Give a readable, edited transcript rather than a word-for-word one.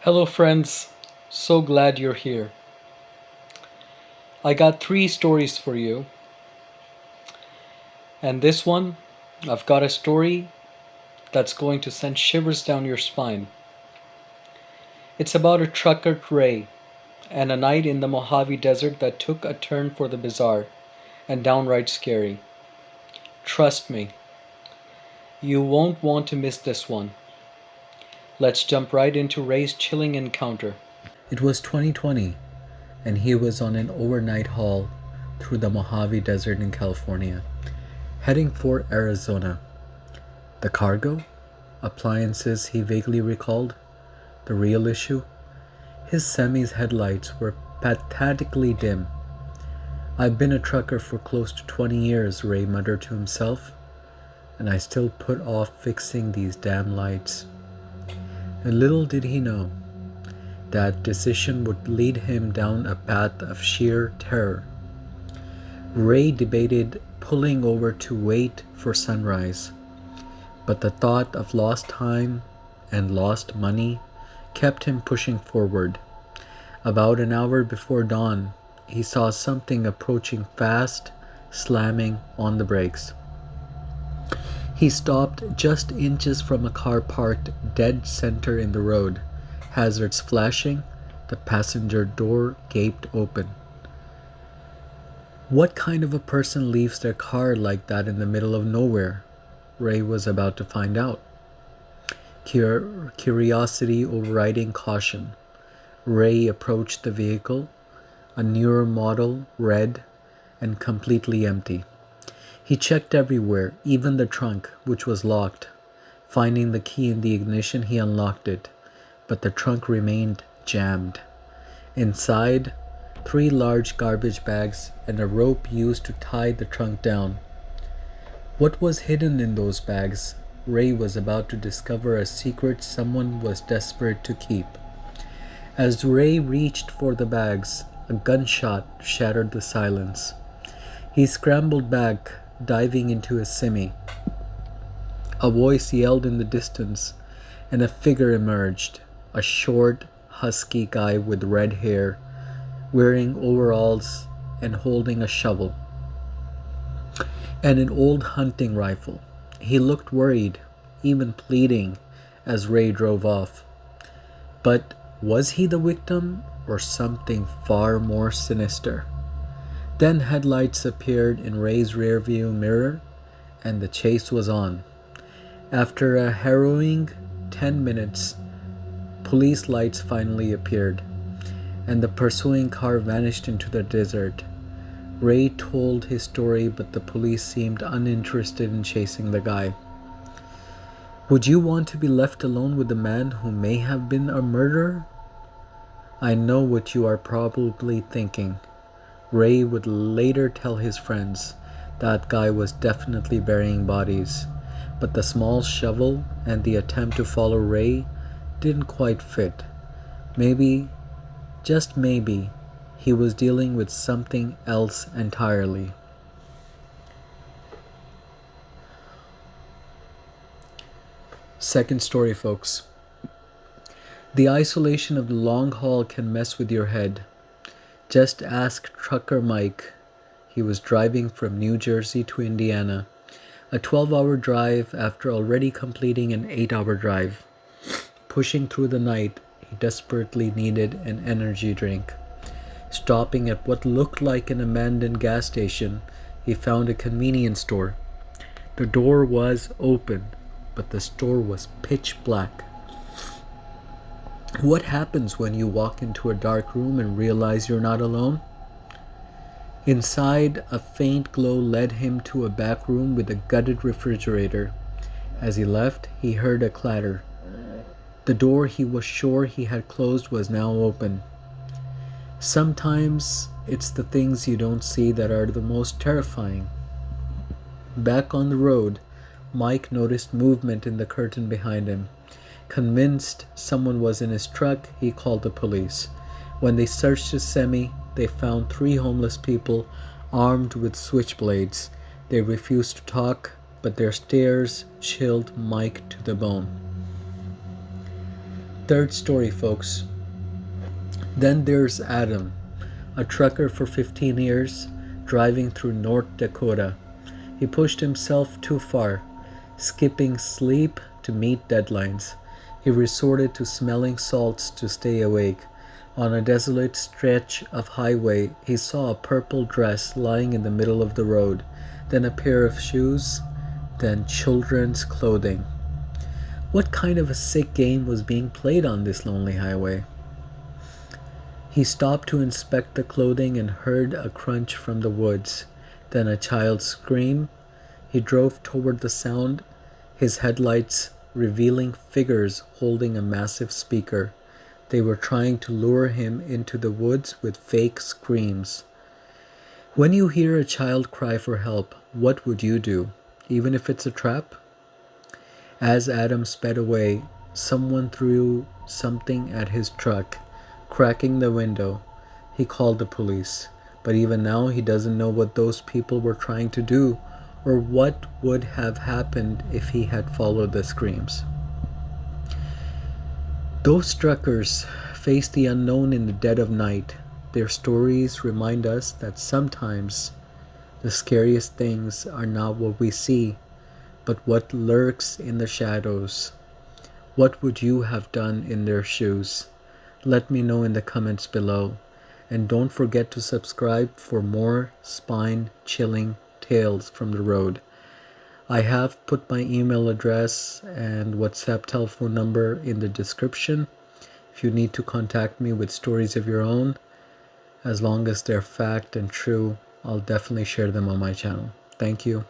Hello, friends. So glad you're here. I got three stories for you, and this one, I've got a story that's going to send shivers down your spine. It's about a trucker, Ray, and a night in the Mojave Desert that took a turn for the bizarre and downright scary. Trust me, you won't want to miss this one. Let's jump right into Ray's chilling encounter. It was 2020, and he was on an overnight haul through the Mojave Desert in California, heading for Arizona. The cargo? Appliances he vaguely recalled. The real issue? His semi's headlights were pathetically dim. I've been a trucker for close to 20 years, Ray muttered to himself, and I still put off fixing these damn lights. And little did he know, that decision would lead him down a path of sheer terror. Ray debated pulling over to wait for sunrise, but the thought of lost time and lost money kept him pushing forward. About an hour before dawn, he saw something approaching fast, slamming on the brakes. He stopped just inches from a car parked dead center in the road, hazards flashing, the passenger door gaped open. What kind of a person leaves their car like that in the middle of nowhere? Ray was about to find out. Curiosity overriding caution. Ray approached the vehicle, a newer model, red, and completely empty. He checked everywhere, even the trunk, which was locked. Finding the key in the ignition, he unlocked it, but the trunk remained jammed. Inside, three large garbage bags and a rope used to tie the trunk down. What was hidden in those bags? Ray was about to discover a secret someone was desperate to keep. As Ray reached for the bags, a gunshot shattered the silence. He scrambled back, diving into his semi. A voice yelled in the distance, and a figure emerged, a short, husky guy with red hair, wearing overalls and holding a shovel and an old hunting rifle. He looked worried, even pleading, as Ray drove off. But was he the victim or something far more sinister? Then headlights appeared in Ray's rearview mirror, and the chase was on. After a harrowing 10 minutes, police lights finally appeared, and the pursuing car vanished into the desert. Ray told his story, but the police seemed uninterested in chasing the guy. Would you want to be left alone with a man who may have been a murderer? I know what you are probably thinking. Ray would later tell his friends that guy was definitely burying bodies, but the small shovel and the attempt to follow Ray didn't quite fit. Maybe, just maybe, he was dealing with something else entirely. Second story, folks. The isolation of the long haul can mess with your head. Just ask Trucker Mike. He was driving from New Jersey to Indiana, a 12-hour drive after already completing an 8-hour drive. Pushing through the night, he desperately needed an energy drink. Stopping at what looked like an abandoned gas station, he found a convenience store. The door was open, but the store was pitch black. What happens when you walk into a dark room and realize you're not alone? Inside, a faint glow led him to a back room with a gutted refrigerator. As he left, he heard a clatter. The door he was sure he had closed was now open. Sometimes it's the things you don't see that are the most terrifying. Back on the road, Mike noticed movement in the curtain behind him. Convinced someone was in his truck, he called the police. When they searched his semi, they found three homeless people armed with switchblades. They refused to talk, but their stares chilled Mike to the bone. Third story, folks. Then there's Adam, a trucker for 15 years, driving through North Dakota. He pushed himself too far, skipping sleep to meet deadlines. He resorted to smelling salts to stay awake. On a desolate stretch of highway, he saw a purple dress lying in the middle of the road, then a pair of shoes, then children's clothing. What kind of a sick game was being played on this lonely highway? He stopped to inspect the clothing and heard a crunch from the woods, then a child's scream. He drove toward the sound, his headlights revealing figures holding a massive speaker. They were trying to lure him into the woods with fake screams. When you hear a child cry for help, what would you do, even if it's a trap? As Adam sped away, someone threw something at his truck, cracking the window. He called the police, but even now he doesn't know what those people were trying to do or what would have happened if he had followed the screams. Those truckers face the unknown in the dead of night. Their stories remind us that sometimes the scariest things are not what we see, but what lurks in the shadows. What would you have done in their shoes? Let me know in the comments below. And don't forget to subscribe for more spine-chilling tales from the road. I have put my email address and WhatsApp telephone number in the description. If you need to contact me with stories of your own, as long as they're fact and true, I'll definitely share them on my channel. Thank you.